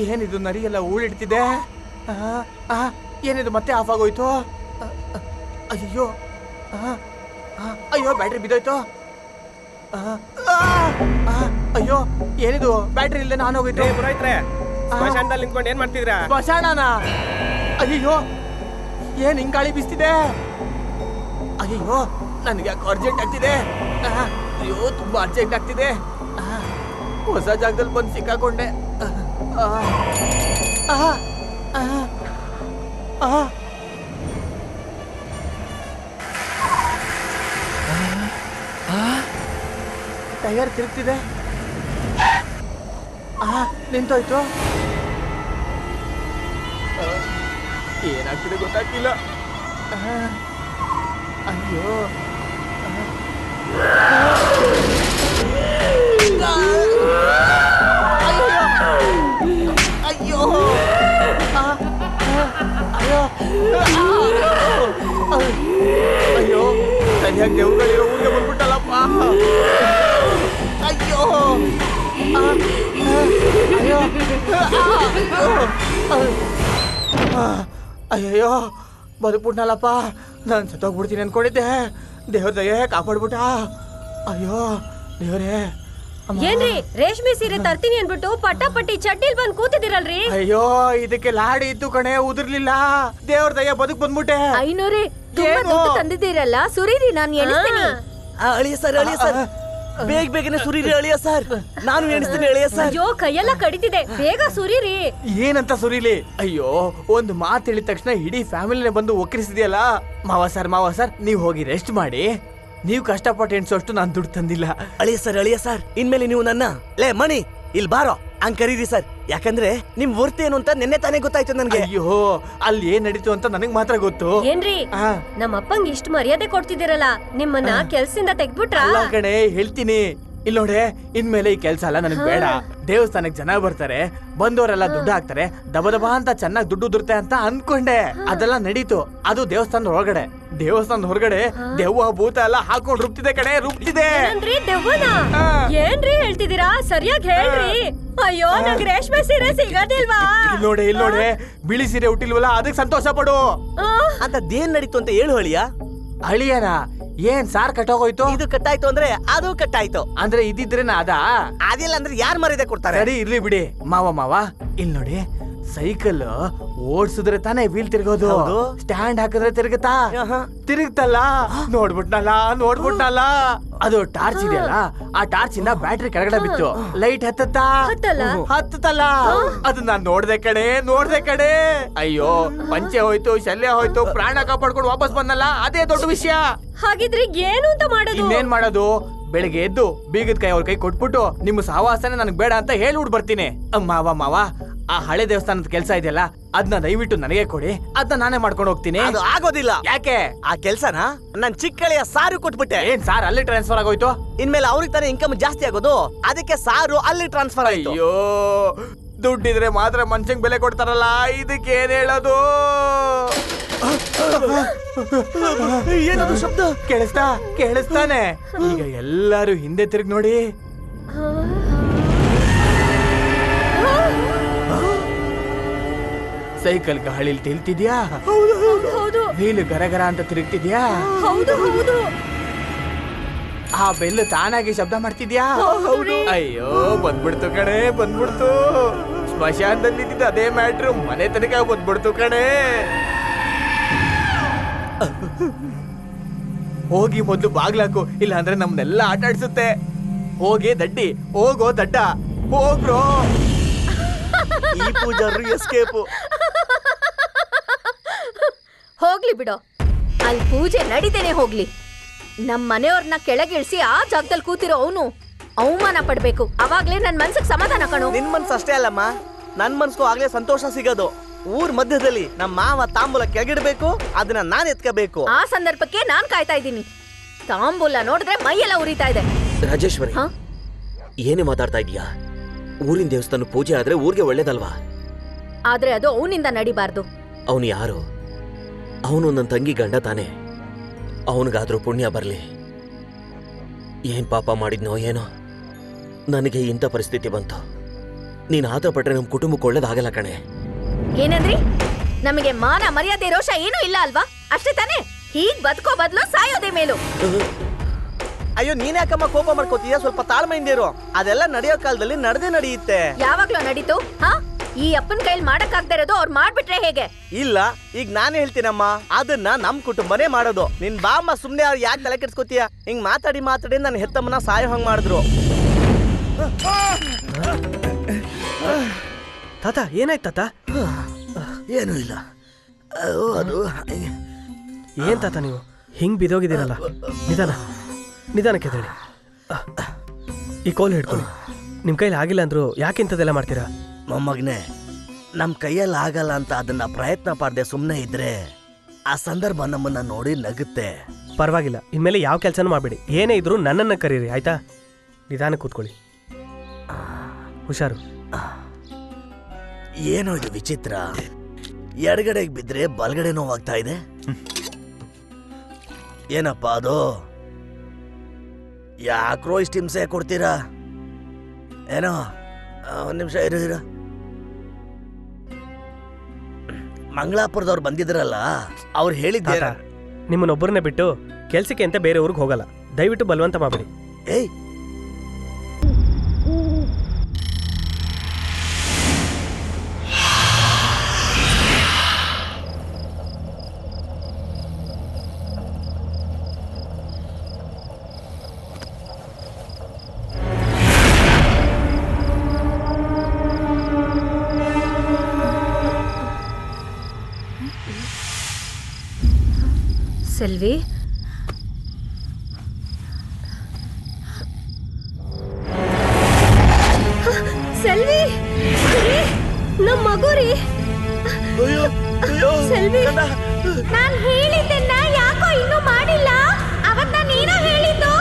ಏನಿದು ನರಿಯೆಲ್ಲ ಊಳಿಡ್ತಿದೆ? ಏನಿದು ಮತ್ತೆ ಆಫ್ ಆಗೋಯ್ತು? ಅಯ್ಯೋ ಅಯ್ಯೋ ಬ್ಯಾಟ್ರಿ ಬಿದ್ದೋಯ್ತು. ಅಯ್ಯೋ ಏನಿದು ಬ್ಯಾಟ್ರಿ ಇಲ್ಲದೆ ನಾನು ಹೋಗಿದ್ದೆ. ಸ್ಮಶಾನದಲ್ಲಿ ನಿಂತ್ಕೊಂಡು ಏನ್ ಮಾಡ್ತಿದ್ರ? ಸ್ಮಶಾನನ? ಅಯ್ಯೋ ಏನ್ ಹಿಂಗ್ ಗಾಳಿ ಬೀಸ್ತಿದೆ? ಅಯ್ಯೋ ನನಗೆ ಯಾಕೆ ಅರ್ಜೆಂಟ್ ಆಗ್ತಿದೆ? ಅಯ್ಯೋ ತುಂಬಾ ಅರ್ಜೆಂಟ್ ಆಗ್ತಿದೆ. ಹೊಸ ಜಾಗದಲ್ಲಿ ಬಂದು ಸಿಕ್ಕಾಕೊಂಡೆ. ಟೈರ್ ತಿರುಗ್ತಿದೆ. ನಿಂತೋಯ್ತು. ಏನಾಗ್ತಿದೆ ಗೊತ್ತಾಗ್ತಿಲ್ಲ. ಅಯ್ಯೋ ಅಯ್ಯೋ ಅಯ್ಯೋ ಅಯ್ಯೋ ಸರಿಯಾಗಿ ದೇವ್ರುಗಳಿರೋ ಊರಿಗೆ ಬಂದ್ಬಿಟ್ಟಲ್ಲಪ್ಪ. ಅಯ್ಯೋ ಅಯ್ಯೋ ಅಯ್ಯಯ್ಯೋ ಬದುಕ್ಬಿಟ್ನಲ್ಲಪ್ಪ. ನಾನು ಸತ್ತೋಗ್ಬಿಡ್ತೀನಿ ಅನ್ಕೊಂಡಿದ್ದೆ. ದೇವ್ರ ದಯೆ ಕಾಪಾಡ್ಬಿಟ್ಟ. ಅಯ್ಯೋ ದೇವ್ರೇ. ಏನ್ರಿ ರೇಷ್ಮೆ ಸೀರೆ ತರ್ತೀನಿ ಅನ್ಬಿಟ್ಟು ಪಟ್ಟಾಪಟ್ಟಿ ಚಡ್ಡಿಲ್ ಬಂದ್ ಕೂತಿದಿರಲ್ರಿ? ಅಯ್ಯೋ ಇದಕ್ಕೆ ಲಾಡಿ ಇತ್ತು ಕಣೆ, ಉದುರ್ಲಿಲ್ಲ. ದೇವ್ರ ದಯೆ ಬದುಕ್ ಬಂದ್ಬಿಟ್ಟೆ. ಐನೂರೇ ತುಂಬಾ ದುಡ್ಡು ತಂದಿದ್ದೀರಲ್ಲ, ಸುರೀರಿ ನಾನು ಎಣಿಸ್ತೀನಿ. ಅಳಿಯ ಸರ್ ಬೇಗನೆ ಸುರೀರಿ ಅಳಿಯ ಸರ್. ನಾನು ಎಣಿಸ್ತೀನಿ ಅಳಿಯ ಸರ್. ಅಯ್ಯೋ ಕೈಯೆಲ್ಲ ಕಡಿತಿದೆ, ಬೇಗ ಸುರೀರಿ. ಏನಂತ ಸುರೀಲಿ? ಅಯ್ಯೋ ಒಂದು ಮಾತು ಹೇಳಿದ ತಕ್ಷಣ ಇಡೀ ಫ್ಯಾಮಿಲಿನೇ ಬಂದು ಒಕ್ಕರಿಸಿದ್ಯಲ್ಲ. ಮಾವ ಸರ್ ನೀವ್ ಹೋಗಿ ರೆಸ್ಟ್ ಮಾಡಿ. ನೀವು ಕಷ್ಟಪಟ್ಟು ಎಣ್ಸೋಷ್ಟು ನಾನು ದುಡ್ಡು ತಂದಿಲ್ಲ. ಅಳಿಯ ಸರ್ ಇನ್ಮೇಲೆ ನೀವು ನನ್ನ ಲೇ ಮಣಿ ಇಲ್ಲಿ ಬಾರೋ ಹಂಗ್ ಕರೀರಿ ಸರ್. ಯಾಕಂದ್ರೆ ನಿಮ್ ವರ್ತಿ ಏನು ಅಂತ ನಿನ್ನೆ ತಾನೇ ಗೊತ್ತಾಯ್ತು ನನ್ಗೆ. ಅಯ್ಯೋ ಅಲ್ಲಿ ಏನ್ ನಡೀತು ಅಂತ ನನಗ್ ಮಾತ್ರ ಗೊತ್ತು. ಏನ್ರಿ ನಮ್ಮ ಅಪ್ಪಂಗ್ ಇಷ್ಟು ಮರ್ಯಾದೆ ಕೊಡ್ತಿದ್ದೀರಲ್ಲ, ನಿಮ್ಮನ್ನ ಕೆಲ್ಸದಿಂದ ತೆಗ್ಬಿಟ್ರ? ಅಲ್ಲ ಕಣೆ ಹೇಳ್ತೀನಿ. ಇಲ್ಲಿ ನೋಡೆ, ಇನ್ಮೇಲೆ ಈ ಕೆಲ್ಸ ಎಲ್ಲ ನನಗ್ ಬೇಡ. ದೇವಸ್ಥಾನಕ್ ಜನ ಬರ್ತಾರೆ, ಬಂದವರೆಲ್ಲ ದುಡ್ಡು ಹಾಕ್ತಾರೆ, ದಬ ಅಂತ ಚೆನ್ನಾಗಿ ದುಡ್ಡು ಉದುರುತ್ತೆ ಅಂತ ಅನ್ಕೊಂಡೆ. ಅದೆಲ್ಲ ನಡೀತು. ಅದು ದೇವಸ್ಥಾನದ ಹೊರಗಡೆ. ದೇವಸ್ಥಾನದ ಹೊರಗಡೆ ದೆವ್ವ ಭೂತ ಎಲ್ಲ ಹಾಕೊಂಡ್ ರುಬ್ತಿದೆ ಕಣೆ, ರುಬ್ತಿದೆ. ಏನ್ರಿ ಹೇಳ್ತಿದ್ದೀರಾ? ಸರಿಯಾಗಿ ಹೇಳ್ರಿ. ಅಯ್ಯೋ ನಂಗೆ ರೇಷ್ಮೆ ಸೀರೆ ಸಿಗೋದಿಲ್ವಾ? ಇಲ್ಲಿ ನೋಡೆ ಬಿಳಿ ಸೀರೆ ಹುಟ್ಟಿಲ್ವಲ್ಲ, ಅದಕ್ಕೆ ಸಂತೋಷ ಪಡು. ಅಂತದೇನ್ ನಡೀತು ಅಂತ ಹೇಳು ಅಳಿಯ. ಅಳಿಯನ ಏನ್ ಸಾರ್ ಕಟ್ಟೋಗೋಯ್ತು? ಇದು ಕಟ್ಟಾಯ್ತು ಅಂದ್ರೆ ಅದು ಕಟ್ಟಾಯ್ತು ಅಂದ್ರೆ ಇದ್ದಿದ್ರೇನ ಅದಿಲ್ಲ ಅಂದ್ರೆ ಯಾರ್ ಮರ್ಯಾದೆ ಕೊಡ್ತಾರೆ? ಸರಿ ಇರ್ಲಿ ಬಿಡಿ. ಮಾವ ಇಲ್ಲಿ ನೋಡಿ, ಸೈಕಲ್ ಓಡ್ಸಿದ್ರೆ ತಾನೇ ವೀಲ್ ತಿರ್ಗೋದು. ಸ್ಟ್ಯಾಂಡ್ ಹಾಕಿದ್ರೆ ತಿರುಗುತ್ತಲ್ಲ. ನೋಡ್ಬಿಟ್ನಲ್ಲ. ಅದು ಟಾರ್ಚ್ ಇದೆಯಲ್ಲ, ಆ ಟಾರ್ಚ್ ಇಂದ ಬ್ಯಾಟ್ರಿ ಕೆಳಗಡೆ ಬಿತ್ತು. ಲೈಟ್ ಹತ್ತಲ್ಲ. ಅದು ನಾನ್ ನೋಡ್ದೆ ಕಡೆ. ಅಯ್ಯೋ ಪಂಚೆ ಹೋಯ್ತು, ಶಲ್ಯ ಹೋಯ್ತು, ಪ್ರಾಣ ಕಾಪಾಡ್ಕೊಂಡು ವಾಪಸ್ ಬಂದಲ್ಲ, ಅದೇ ದೊಡ್ಡ ವಿಷಯ. ಹಾಗಿದ್ರೆ ಏನು ಅಂತ ಮಾಡೋದು? ಇನ್ನೇನ್ ಮಾಡೋದು? ಬೆಳಿಗ್ಗೆ ಎದ್ದು ಬೀಗದ ಕೈ ಅವ್ರ ಕೈ ಕೊಟ್ಬಿಟ್ಟು ನಿಮ್ಮ ಸಹವಾಸನೆ ನನಗ್ ಬೇಡ ಅಂತ ಹೇಳ್ಬಿಟ್ಟು ಬರ್ತೀನಿ. ಮಾವ ಆ ಹಳೆ ದೇವಸ್ಥಾನದ ಕೆಲಸ ಇದೆಯಲ್ಲ, ಅದನ್ನ ದಯವಿಟ್ಟು ನನಗೆ ಕೊಡಿ. ಅದನ್ನ ನಾನೇ ಮಾಡ್ಕೊಂಡು ಹೋಗ್ತೀನಿ. ಅದು ಆಗೋದಿಲ್ಲ. ಯಾಕೆ? ಆ ಕೆಲ್ಸನ ನನ್ ಚಿಕ್ಕಳಿಯ ಸಾರು ಕೊಟ್ಬಿಟ್ಟೆ. ಏನ್ ಸಾರ್ ಅಲ್ಲಿ ಟ್ರಾನ್ಸ್ಫರ್ ಆಗೋಯ್ತು? ಇನ್ಮೇಲೆ ಅವ್ರಿಗೆ ತಾನೇ ಇನ್ಕಮ್ ಜಾಸ್ತಿ ಆಗೋದು, ಅದಕ್ಕೆ ಸಾರು ಅಲ್ಲಿ ಟ್ರಾನ್ಸ್ಫರ್ ಆಯ್ತು. ಅಯ್ಯೋ ದುಡ್ಡಿದ್ರೆ ಮಾತ್ರ ಮನ್ಸಂಗ್ ಬೆಲೆ ಕೊಡ್ತಾರಲ್ಲ, ಇದಕ್ಕೆ ಏನ್ ಹೇಳೋದು? ಏನದು ಶಬ್ದ? ಕೇಳಿಸ್ತಾನೆ. ಈಗ ಎಲ್ಲಾರು ಹಿಂದೆ ತಿರುಗಿ ನೋಡಿ. ಸೈಕಲ್ ಗಾಳಿಲಿ ತಿಳ್ತಿದ್ಯಾ? ವೀಲು ಗರಗರ ಅಂತ ತಿರುಗ್ತಿದ್ಯಾ? ಆ ಬೆಲ್ಲು ತಾನಾಗಿ ಶಬ್ದ ಮಾಡ್ತಿದ್ಯಾ? ಅಯ್ಯೋ ಬಂದ್ಬಿಡ್ತು ಕಣೆ, ಬಂದ್ಬಿಡ್ತು. ಸ್ಮಶಾನದಲ್ಲಿ ಇದ್ದಿದ್ದ ಅದೇ ಮ್ಯಾಟ್ರು ಮನೆ ತನಕ ಬಂದ್ಬಿಡ್ತು ಕಣೆ. ಹೋಗಿ ಮೊದ್ಲು ಬಾಗ್ಲಾಕು, ಇಲ್ಲ ಅಂದ್ರೆ ನಮ್ನೆಲ್ಲ ಆಟ ಆಡ್ಸುತ್ತೆ. ಹೋಗಿ ದಡ್ಡಿ, ಹೋಗೋ ದಡ್ಡ, ಹೋಗ್ರೋ. ಈ ಪೂಜಾರು ಎಸ್ಕೇಪು. ಹೋಗ್ಲಿ ಬಿಡೋ, ಅಲ್ಲಿ ಪೂಜೆ ನಡೀತೇನೆ ಹೋಗ್ಲಿ. ನಮ್ ಮನೆಯವ್ರನ್ನ ಕೆಳಗಿಳಿಸಿ ಆ ಜಾಗದಲ್ಲಿ ಕೂತಿರೋ ಅವನು ಅವಮಾನ ಪಡ್ಬೇಕು. ಅವಾಗ್ಲೇ ನನ್ ಮನ್ಸಿಗೆ ಸಮಾಧಾನ ಕಣೋ. ನಿನ್ ಮನ್ಸು ಅಷ್ಟೇ ಅಲ್ಲಮ್ಮ, ನನ್ ಮನ್ಸ್ಗೂ ಆಗ್ಲೇ ಸಂತೋಷ ಸಿಗೋದು. ಊರ್ ಮಧ್ಯದಲ್ಲಿ ನಮ್ಮ ಮಾವ ತಾಂಬೂಲ ಕೆಳಗಿಡ್ಬೇಕು, ಅದನ್ನ ನಾನ್ ಎತ್ಕೋಬೇಕು. ಆ ಸಂದರ್ಭಕ್ಕೆ ನಾನ್ ಕಾಯ್ತಾ ಇದ್ದೀನಿ. ತಾಂಬೂಲ ನೋಡಿದ್ರೆ ಮೈಯೆಲ್ಲ ಉರಿತಾ ಇದೆ. ರಾಜೇಶ್ವರಿ, ಏನೇ ಮಾತಾಡ್ತಾ ಇದೀಯಾ? ಊರಿನ ದೇವಸ್ಥಾನ ಪೂಜೆ ಆದ್ರೆ ಊರಿಗೆ ಒಳ್ಳೇದಲ್ವಾ? ಆದ್ರೆ ಅದು ಅವನಿಂದ ನಡಿಬಾರ್ದು. ಅವನು ಯಾರು? ಅವನು ನನ್ನ ತಂಗಿ ಗಂಡ ತಾನೆ. ಅವನಿಗಾದ್ರೂ ಪುಣ್ಯ ಬರ್ಲಿ. ಏನ್ ಪಾಪ ಮಾಡಿದ್ನೋ ಏನೋ. ನನಗೆ ಇಂಥ ಪರಿಸ್ಥಿತಿ ಬಂತು. ನೀನ್ ಆತರ ಪಟ್ರೆ ನಮ್ ಕುಟುಂಬಕ್ಕೆ ಒಳ್ಳೇದಾಗಲ್ಲ ಕಣೆ. ಏನಂದ್ರಿ? ನಮಗೆ ಮಾನ ಮರ್ಯಾದೆ ರೋಷ ಏನೂ ಇಲ್ಲ ಅಲ್ವಾ? ಅಷ್ಟೇ ತಾನೇ? ಹೀಗ್ ಬದುಕೋ ಬದಲು ಸಾಯೋದೇ ಮೇಲು. ಅಯ್ಯೋ ನೀನ್ ಯಾಕಮ್ಮ ಕೋಪ ಮಾಡ್ಕೋತೀಯ? ಸ್ವಲ್ಪ ತಾಳ್ಮೆಯಿಂದ ಇರು. ಅದೆಲ್ಲ ನಡೆಯೋ ಕಾಲದಲ್ಲಿ ನಡೆಯುತ್ತೆ. ಯಾವಾಗ್ಲೂ ನಡೀತು? ಹಾ, ಈ ಅಪ್ಪನ ಕೈಲಿ ಮಾಡಕ್ ಆಗ್ತಾ ಇರೋದು ಅವ್ರು ಮಾಡ್ಬಿಟ್ರೆ ಹೇಗೆ? ಇಲ್ಲ, ಈಗ ನಾನೇ ಹೇಳ್ತೀನಮ್ಮ, ಅದನ್ನ ನಮ್ ಕುಟುಂಬನೇ ಮಾಡೋದು. ನಿನ್ ಬಾಮ್ಮ ಸುಮ್ನೆ ಅವ್ರು ಯಾಕೆ ತಲೆ ಕೆಡ್ಸ್ಕೊತೀಯ? ಹಿಂಗ್ ಮಾತಾಡಿ ನನ್ನ ಹೆತ್ತಮ್ಮನ ಸಾಯೋ ಹಂಗ್ ಮಾಡಿದ್ರು. ತಾತ ಏನಾಯ್ತು ತಾತ? ಏನೂ ಇಲ್ಲ. ಅದು ಏನ್ ತಾತ ನೀವು ಹಿಂಗ್ ಬಿದೋಗಿದ್ದೀರಲ್ಲ? ನಿಧಾನಕ್ಕೆ ಹೇಳಿ. ಈ ಕೋಲ್ ಹಿಡ್ಕೊಳ್ಳಿ. ನಿಮ್ ಕೈಲಿ ಆಗಿಲ್ಲ ಅಂದ್ರು ಯಾಕೆ ಇಂಥದ್ದೆಲ್ಲ ಮಾಡ್ತೀರಾ? ಮೊಮ್ಮಗನೆ, ನಮ್ ಕೈಯಲ್ಲಿ ಆಗಲ್ಲ ಅಂತ ಅದನ್ನ ಪ್ರಯತ್ನ ಪಡದೆ ಸುಮ್ನೆ ಇದ್ರೆ ಆ ಸಂದರ್ಭ ನಮ್ಮನ್ನ ನೋಡಿ ನಗುತ್ತೆ. ಪರವಾಗಿಲ್ಲ, ಇನ್ಮೇಲೆ ಯಾವ ಕೆಲಸನೂ ಮಾಡಬೇಡಿ. ಏನೇ ಇದ್ರು ನನ್ನನ್ನ ಕರೀರಿ, ಆಯ್ತಾ? ನಿಧಾನ ಕೂತ್ಕೊಳ್ಳಿ, ಹುಷಾರು. ಏನೋ ಇದು ವಿಚಿತ್ರ, ಎಡಗಡೆಗೆ ಬಿದ್ರೆ ಬಲಗಡೆ ನೋವಾಗ್ತಾ ಇದೆ. ಏನಪ್ಪ ಅದು? ಯಾಕ್ರೋ ಇಷ್ಟು ಹಿಂಸೆ ಕೊಡ್ತೀರಾ? ಏನೋ ಒಂದ್ ನಿಮಿಷ ಇರು. ಮಂಗಳಾಪುರದವ್ರು ಬಂದಿದ್ರಲ್ಲ, ಅವ್ರು ಹೇಳಿದ್ದೆ. ನಿಮ್ಮನ್ನೊಬ್ಬರನ್ನೇ ಬಿಟ್ಟು ಕೆಲ್ಸಕ್ಕೆ ಅಂತ ಬೇರೆ ಊರಿಗೆ ಹೋಗಲ್ಲ. ದಯವಿಟ್ಟು ಬಲವಂತ ಮಾಡಬೇಡಿ. ಏಯ್, ಸೆಲ್ವಿ, ಸೆಲ್ವಿ, ನಮ್ಮ ಮಗು ರೀ. ಸೆಲ್ವಿ, ನಾನ್ ಹೇಳಿದ್ದನ್ನ ಯಾಕೋ ಇನ್ನೂ ಮಾಡಿಲ್ಲ? ಅವತ್ತ ನೀನು ಹೇಳಿದ್ದು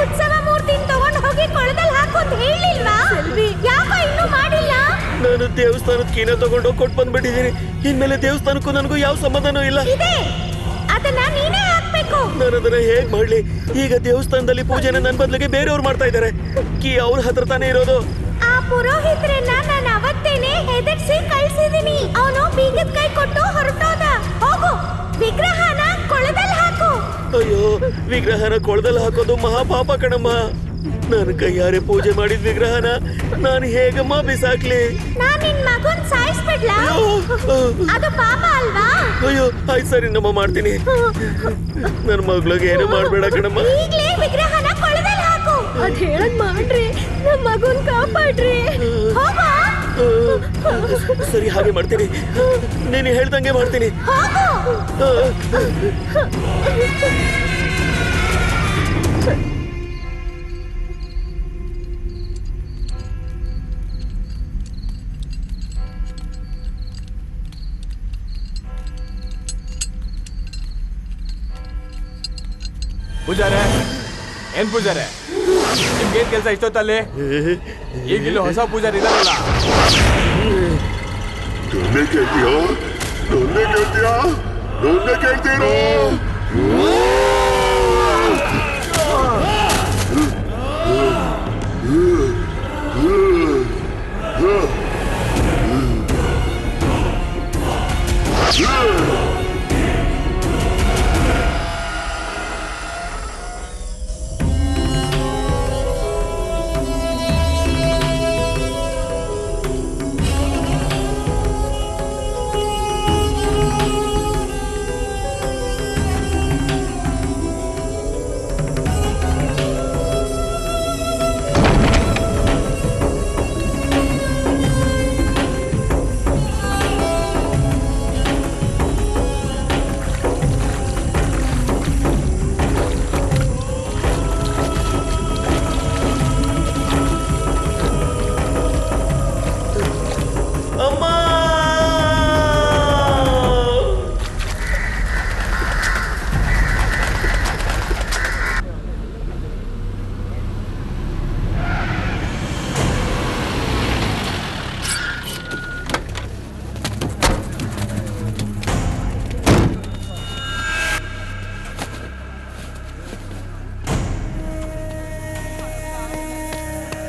ಉತ್ಸವ ಮೂರ್ತಿನ ತಗೊಂಡು ಹೋಗಿ ಕೊಳದಲ್ಲಿ ಹಾಕು ಅಂತ ಹೇಳಿಲ್ವಾ? ಸೆಲ್ವಿ, ಯಾಕೋ ಇನ್ನೂ ಮಾಡಿಲ್ಲ? ನಾನು ದೇವಸ್ಥಾನದ ಕೀನ ತಗೊಂಡು ಕೊಟ್ಟು ಬಂದ್ಬಿಟ್ಟಿದ್ದೀನಿ. ಇನ್ಮೇಲೆ ದೇವಸ್ಥಾನಕ್ಕೂ ನನಗೂ ಯಾವ ಸಂಬಂಧನೂ ಇಲ್ಲ. ಅದನ್ನ ನೀನೇ ಹಾಕ್ಬೇಕು. ನಾನು ಅದನ್ನ ಹೇಗ್ ಮಾಡ್ಲಿ? ಈಗ ದೇವಸ್ಥಾನದಲ್ಲಿ ಪೂಜೆನ ನನ್ನ ಬದಲಿಗೆ ಬೇರೆಯವ್ರು ಮಾಡ್ತಾ ಇದ್ದಾರೆ. ಕೀ ಅವ್ರ ಹತ್ರ ತಾನೇ ಇರೋದು. ಆ ಪುರೋಹಿತರನ್ನ ನಾನು ಅವತ್ತೇನೆ ಹೆದರ್ಸಿ ಕಳ್ಸಿದೀನಿ. ಅವನು ಬೀಗದ ಕೈ ಕೊಟ್ಟು ಹೊರಟೋದ. ಹೋಗು, ವಿಗ್ರಹನ ಕೊಳದಲ್ಲಿ ಹಾಕು. ಅಯ್ಯೋ, ವಿಗ್ರಹನ ಕೊಳದಲ್ಲಿ ಹಾಕೋದು ಮಹಾಪಾಪ ಕಣಮ್ಮ. ನನ್ನ ಕೈಯಾರೆ ಪೂಜೆ ಮಾಡಿದ ವಿಗ್ರಹನ ನಾನು ಹೇಗಮ್ಮ ಬಿಸಾಕ್ಲಿ? ನಾನ್ ನಿನ್ ಮಗುನ್ ಸಾಯಿಸ್ಬಿಡ್ಲಾ? ಅದು ಪಾಪ ಅಲ್ವಾ? ಅಯ್ಯೋ, ಆಯ್ತು ಸರಿ ನಮ್ಮ ಮಾಡ್ತೀನಿ. ನನ್ನ ಮಗಳಿಗೆ ಏನು ಮಾಡ್ಬೇಡ ಕಣಮ್ಮ. ಈಗ್ಲೇ ವಿಗ್ರಹನ ಕೊಳದಲ್ಲಿ ಹಾಕು. ಅದ್ ಹೇಳದ್ ಮಾಡ್ರಿ, ನಮ್ ಮಗುನ್ ಕಾಪಾಡ್ರಿ. ಹೋಗು. ಸರಿ, ಹಾಗೆ ಮಾಡ್ತೀನಿ. ನೀನು ಹೇಳ್ದಂಗೆ ಮಾಡ್ತೀನಿ. ಪೂಜಾರೆ, ಏನ್ ಪೂಜಾರೆ, ನಿಮ್ಗೇನ್ ಕೆಲಸ ಇಷ್ಟೊತ್ತಲ್ಲಿ? ಈಗ ಇಲ್ಲಿ ಹೊಸ ಪೂಜಾರಿ ಇದಾರಲ್ಲ. ನನ್ನೇ ಕೇಳ್ತೀರೋ?